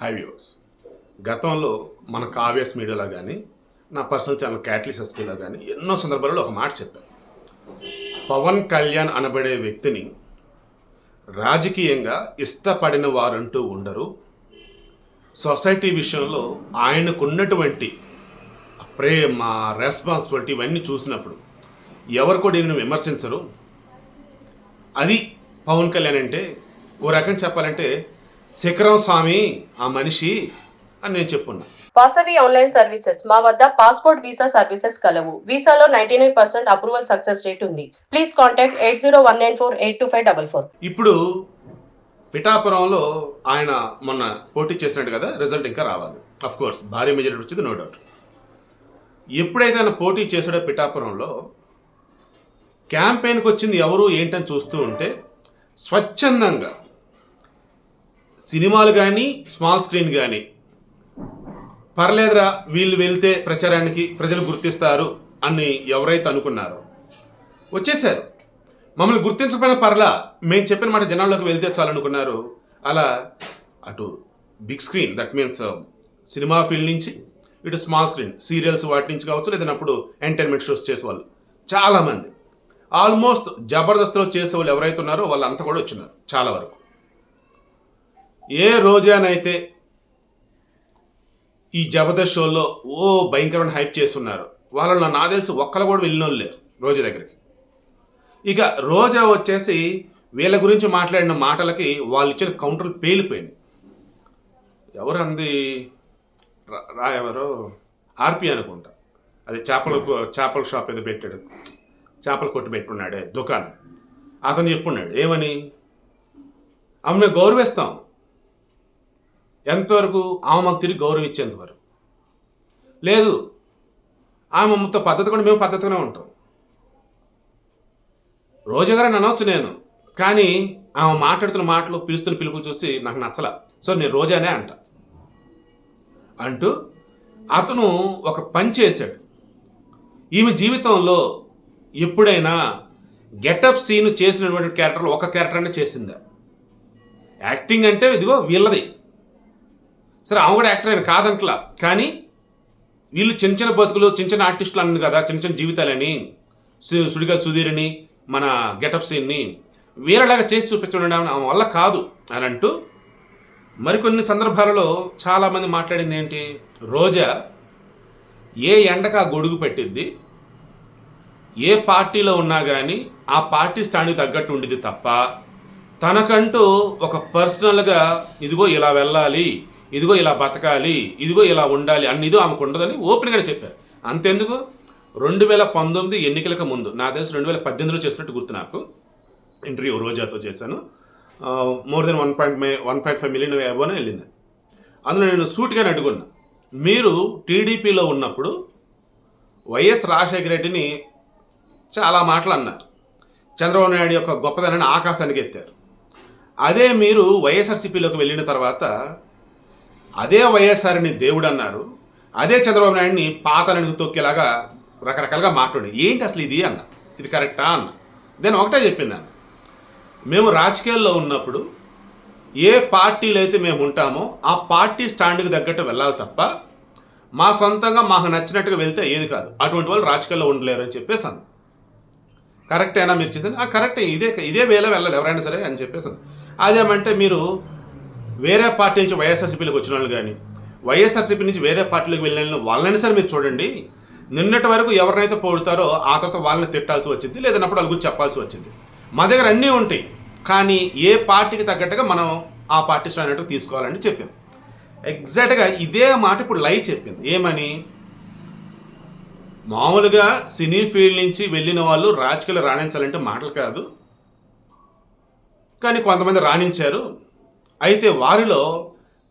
High viewers. గతంలో మన కావ్యస్ మీడియాలో కానీ నా పర్సనల్ ఛానల్ క్యాట్లిస్ ఎస్పీలో కానీ ఎన్నో సందర్భాలలో ఒక మాట చెప్పాను. పవన్ కళ్యాణ్ అనబడే వ్యక్తిని రాజకీయంగా ఇష్టపడిన వారంటూ ఉండరు. సొసైటీ విషయంలో ఆయనకున్నటువంటి ప్రేమ, రెస్పాన్సిబిలిటీ ఇవన్నీ చూసినప్పుడు ఎవరు కూడా ఈయనను విమర్శించరు. అది పవన్ కళ్యాణ్ అంటే. ఓ రకం చెప్పాలంటే శిఖరం స్వామి ఆ మనిషి అని నేను చెప్పున్నా. Vasavi online services. మా వద్ద పాస్పోర్ట్ వీసా సర్వీసెస్ కలవు. వీసాలో 99% అప్రూవల్ సక్సెస్ రేట్ ఉంది. Please contact 8019482544. ఇప్పుడు పిఠాపురంలో ఆయన మొన్న పోటీ చేసినట్టు కదా, రిజల్ట్ ఇంకా రావాలి. అఫ్ కోర్స్ భారీ మెజారిటీ వచ్చింది, నో డౌట్. ఎప్పుడైతే ఆయన పోటీ చేసాడో పిఠాపురంలో క్యాంపెయిన్కి వచ్చింది ఎవరు ఏంటని చూస్తూ ఉంటే స్వచ్ఛందంగా సినిమాలు కానీ స్మాల్ స్క్రీన్ కానీ పర్లేదురా వీళ్ళు వెళ్తే ప్రచారానికి ప్రజలు గుర్తిస్తారు అని ఎవరైతే అనుకున్నారో వచ్చేసారు. మమ్మల్ని గుర్తించకపోయినా పర్లా, మేము చెప్పిన మాట జనాల్లోకి వెళ్తే చాలనుకున్నారు. అలా అటు big screen, that means cinema field నుంచి, ఇటు స్మాల్ స్క్రీన్ సీరియల్స్ వాటి నుంచి కావచ్చు, లేదన్నప్పుడు ఎంటర్టైన్మెంట్ షోస్ చేసేవాళ్ళు చాలామంది. ఆల్మోస్ట్ జబర్దస్త్లో చేసేవాళ్ళు ఎవరైతే ఉన్నారో వాళ్ళంతా కూడా వచ్చినారు చాలా వరకు. ఏ రోజానైతే ఈ జబర్దస్త్ షోలో భయంకరమైన హైప్ చేస్తున్నారు, వాళ్ళలో నాకు తెలిసి ఒక్కరు కూడా వెళ్ళిన వాళ్ళు లేరు రోజా దగ్గరికి. ఇక రోజా వచ్చేసి వీళ్ళ గురించి మాట్లాడిన మాటలకి వాళ్ళు ఇచ్చిన కౌంటర్లు పేలిపోయినాయి. ఎవరు అంది ఎవరో ఆర్పి అనుకుంటా, అది చేపల షాప్ ఏదో పెట్టాడు, చేపల కొట్టు పెట్టుకున్నాడే దుకాణం, అతను చెప్పున్నాడు ఏమని, ఆమెను గౌరవిస్తాం ఎంతవరకు, ఆమె మాకు తిరిగి గౌరవం ఇచ్చేంతవరకు. లేదు ఆమె మొత్తం పద్ధతి కూడా మేము పద్ధతిగానే ఉంటాం. రోజా గారని అనవచ్చు నేను, కానీ ఆమె మాట్లాడుతున్న మాటలు, పిలుస్తున్న పిలుపులు చూసి నాకు నచ్చల. సో నేను రోజానే అంటూ అతను ఒక పని చేశాడు. ఈమె జీవితంలో ఎప్పుడైనా గెటప్ సీన్ చేసినటువంటి క్యారెక్టర్లు ఒక క్యారెక్టర్ అంటే చేసిందా? యాక్టింగ్ అంటే ఇదిగో వీళ్ళది. సరే ఆమె కూడా యాక్టర్ అయిన కాదంట్లా, కానీ వీళ్ళు చిన్న చిన్న బతుకులు, చిన్న చిన్న ఆర్టిస్టులు అన్నారు కదా, చిన్న చిన్న జీవితాలని, సుడిగాలి సుధీర్ని, మన గెటప్ సీన్ని వీళ్ళలాగా చేసి చూపించడం ఆమె వల్ల కాదు అని అంటూ మరికొన్ని సందర్భాలలో చాలామంది మాట్లాడింది ఏంటి, రోజా ఏ ఎండక గొడుగు పెట్టిద్ది, ఏ పార్టీలో ఉన్నా కానీ ఆ పార్టీ స్టాండ్కి తగ్గట్టు ఉండేది తప్ప తనకంటూ ఒక పర్సనల్గా ఇదిగో ఇలా వెళ్ళాలి, ఇదిగో ఇలా బతకాలి, ఇదిగో ఇలా ఉండాలి అన్నిదో ఆమెకు ఉండదని ఓపెన్గానే చెప్పారు. అంతెందుకు 2019 ఎన్నికలకు ముందు, నా తెలిసి 2018లో చేసినట్టు గుర్తు నాకు, ఇంటర్వ్యూ రోజాతో చేశాను. మోర్ దెన్ 1.5 మిలియన్ అబోనే వెళ్ళింది. అందులో నేను సూటిగానే అడుగున్నా, మీరు టీడీపీలో ఉన్నప్పుడు వైఎస్ రాజశేఖర రెడ్డిని చాలా మాటలు అన్నారు, చంద్రబాబు నాయుడు యొక్క గొప్పదనాన్ని ఆకాశానికి ఎత్తారు. అదే మీరు వైఎస్ఆర్సీపీలోకి వెళ్ళిన తర్వాత అదే వైఎస్ఆర్ని దేవుడు అన్నారు, అదే చంద్రబాబు నాయుడిని పాతాళానికి తొక్కేలాగా రకరకాలుగా మాట్లాడు. ఏంటి అసలు ఇది అన్న, ఇది కరెక్టా అన్న. నేను ఒకటే చెప్పిందాను, మేము రాజకీయాల్లో ఉన్నప్పుడు ఏ పార్టీలో అయితే మేము ఉంటామో ఆ పార్టీ స్టాండ్కి తగ్గట్టు వెళ్ళాలి తప్ప మా సొంతంగా మాకు నచ్చినట్టుగా వెళ్తే ఏది కాదు. అటువంటి వాళ్ళు రాజకీయాల్లో ఉండలేరు అని చెప్పేసాను. కరెక్టేనా మీరు చేసాను? కరెక్టే, ఇదే వేళ వెళ్ళాలి ఎవరైనా సరే అని చెప్పేసాను. అదేమంటే మీరు వేరే పార్టీ నుంచి వైఎస్ఆర్సీపీలోకి వచ్చిన వాళ్ళు కానీ, వైఎస్ఆర్సీపీ నుంచి వేరే పార్టీలోకి వెళ్ళిన వాళ్ళని సరే మీరు చూడండి, నిన్నటి వరకు ఎవరినైతే పొగుడతారో ఆ తర్వాత వాళ్ళని తిట్టాల్సి వచ్చింది, లేదన్నప్పుడు వాళ్ళ గురించి చెప్పాల్సి వచ్చింది. మా దగ్గర అన్నీ ఉంటాయి, కానీ ఏ పార్టీకి తగ్గట్టుగా మనం ఆ పార్టీ స్టాండ్ తీసుకోవాలని చెప్పాం. ఎగ్జాక్ట్గా ఇదే మాట ఇప్పుడు లైవ్ చెప్పింది. ఏమని, మామూలుగా సినీ ఫీల్డ్ నుంచి వెళ్ళిన వాళ్ళు రాజకీయాలు రాణించాలంటే మాటలు కాదు, కానీ కొంతమంది రాణించారు. అయితే వారిలో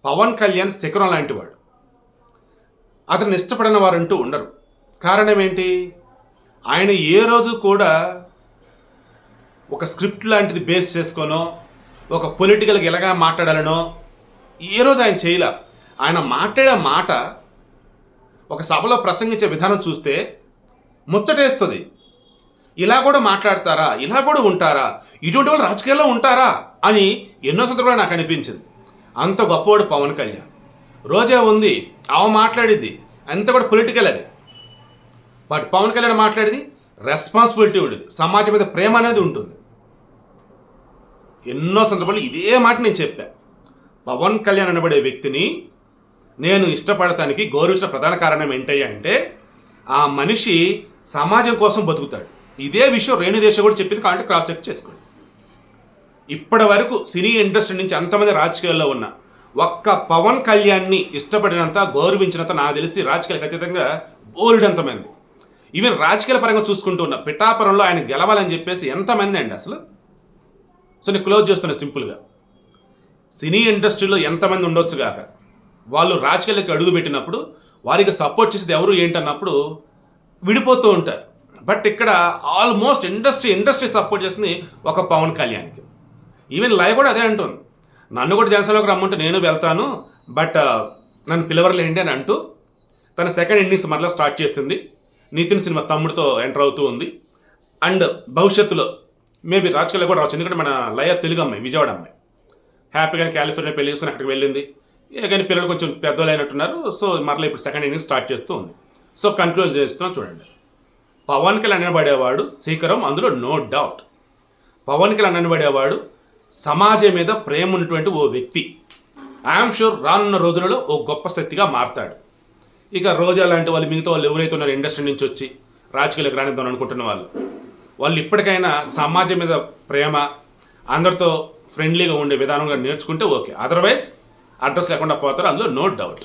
పవన్ కళ్యాణ్ శిఖరం లాంటి వాడు. అతను ఇష్టపడిన వారంటూ ఉండరు. కారణం ఏంటి, ఆయన ఏ రోజు కూడా ఒక స్క్రిప్ట్ లాంటిది బేస్ చేసుకోనో, ఒక పొలిటికల్గా ఎలాగా మాట్లాడాలనో ఏ రోజు ఆయన చేయలే. ఆయన మాట్లాడే మాట, ఒక సభలో ప్రసంగించే విధానం చూస్తే ముచ్చటేస్తుంది. ఇలా కూడా మాట్లాడతారా, ఇలా కూడా ఉంటారా, ఇటువంటి వాళ్ళు రాజకీయాల్లో ఉంటారా అని ఎన్నో సందర్భాలు నాకు అనిపించింది. అంత గొప్పవాడు పవన్ కళ్యాణ్. రోజా ఉంది, ఆమె మాట్లాడిద్ది, అంతా కూడా పొలిటికల్ అది. బట్ పవన్ కళ్యాణ్ మాట్లాడేది రెస్పాన్సిబిలిటీ ఉండేది, సమాజం మీద ప్రేమ అనేది ఉంటుంది. ఎన్నో సందర్భాలు ఇదే మాట నేను చెప్పా. పవన్ కళ్యాణ్ అనబడే వ్యక్తిని నేను ఇష్టపడటానికి గౌరవించిన ప్రధాన కారణం ఏంటయ్యా అంటే ఆ మనిషి సమాజం కోసం బతుకుతాడు. ఇదే విషయం రేణుదేశ కూడా చెప్పింది, కాబట్టి క్రాస్ చెక్ చేసుకోండి. ఇప్పటి వరకు సినీ ఇండస్ట్రీ నుంచి అంతమంది రాజకీయాల్లో ఉన్న ఒక్క పవన్ కళ్యాణ్ని ఇష్టపడినంత గౌరవించినంత నాకు తెలిసి రాజకీయాలకు అతీతంగా బోలెడంతమంది. ఈవెన్ రాజకీయాల పరంగా చూసుకుంటూ ఉన్న పిఠాపురంలో ఆయన గెలవాలని చెప్పేసి ఎంతమంది అండి అసలు. సో నేను క్లోజ్ చేస్తున్నా సింపుల్గా. సినీ ఇండస్ట్రీలో ఎంతమంది ఉండొచ్చు కాక వాళ్ళు రాజకీయాలకు అడుగు పెట్టినప్పుడు వారికి సపోర్ట్ చేసేది ఎవరు ఏంటన్నప్పుడు విడిపోతూ ఉంటారు. బట్ ఇక్కడ ఆల్మోస్ట్ ఇండస్ట్రీ సపోర్ట్ చేస్తుంది ఒక పవన్ కళ్యాణ్కి. ఈవెన్ లైవ్ కూడా అదే అంటుంది, నన్ను కూడా జనసేనలోకి రమ్మంటే నేను వెళ్తాను, బట్ నన్ను పిలవరలేండి అని అంటూ తన సెకండ్ ఇన్నింగ్స్ మరలా స్టార్ట్ చేసింది. నితిన్ సినిమా తమ్ముడితో ఎంటర్ అవుతూ ఉంది. అండ్ భవిష్యత్తులో మేబీ రాజకీయాల్లో కూడా రావచ్చు, ఎందుకంటే మన లయ తెలుగు అమ్మాయి, విజయవాడ అమ్మాయి, హ్యాపీగా కాలిఫోర్నియా పెళ్లి చేసుకుని అక్కడికి వెళ్ళింది. కానీ పిల్లలు కొంచెం పెద్దలు అయినట్టున్నారు. సో మరలా ఇప్పుడు సెకండ్ ఇన్నింగ్స్ స్టార్ట్ చేస్తూ ఉంది. సో కన్క్లూడ్ చేస్తున్నాం చూడండి. పవన్ కళ్యాణ్ అనబడేవాడు శీకరం, అందులో నో డౌట్. పవన్ కళ్యాణ్ అనబడేవాడు సమాజం మీద ప్రేమ ఉన్నటువంటి ఓ వ్యక్తి. ఐఎమ్ షూర్ రానున్న రోజులలో ఓ గొప్ప శక్తిగా మారతాడు. ఇక రోజా లాంటి వాళ్ళు, మిగతా వాళ్ళు ఎవరైతే ఉన్నారో ఇండస్ట్రీ నుంచి వచ్చి రాజకీయాలకు రానిద్దాం అనుకుంటున్న వాళ్ళు ఇప్పటికైనా సమాజం మీద ప్రేమ, అందరితో ఫ్రెండ్లీగా ఉండే విధానంగా నేర్చుకుంటే ఓకే. అదర్వైజ్ అడ్రస్ లేకుండా పోతారు, అందులో నో డౌట్.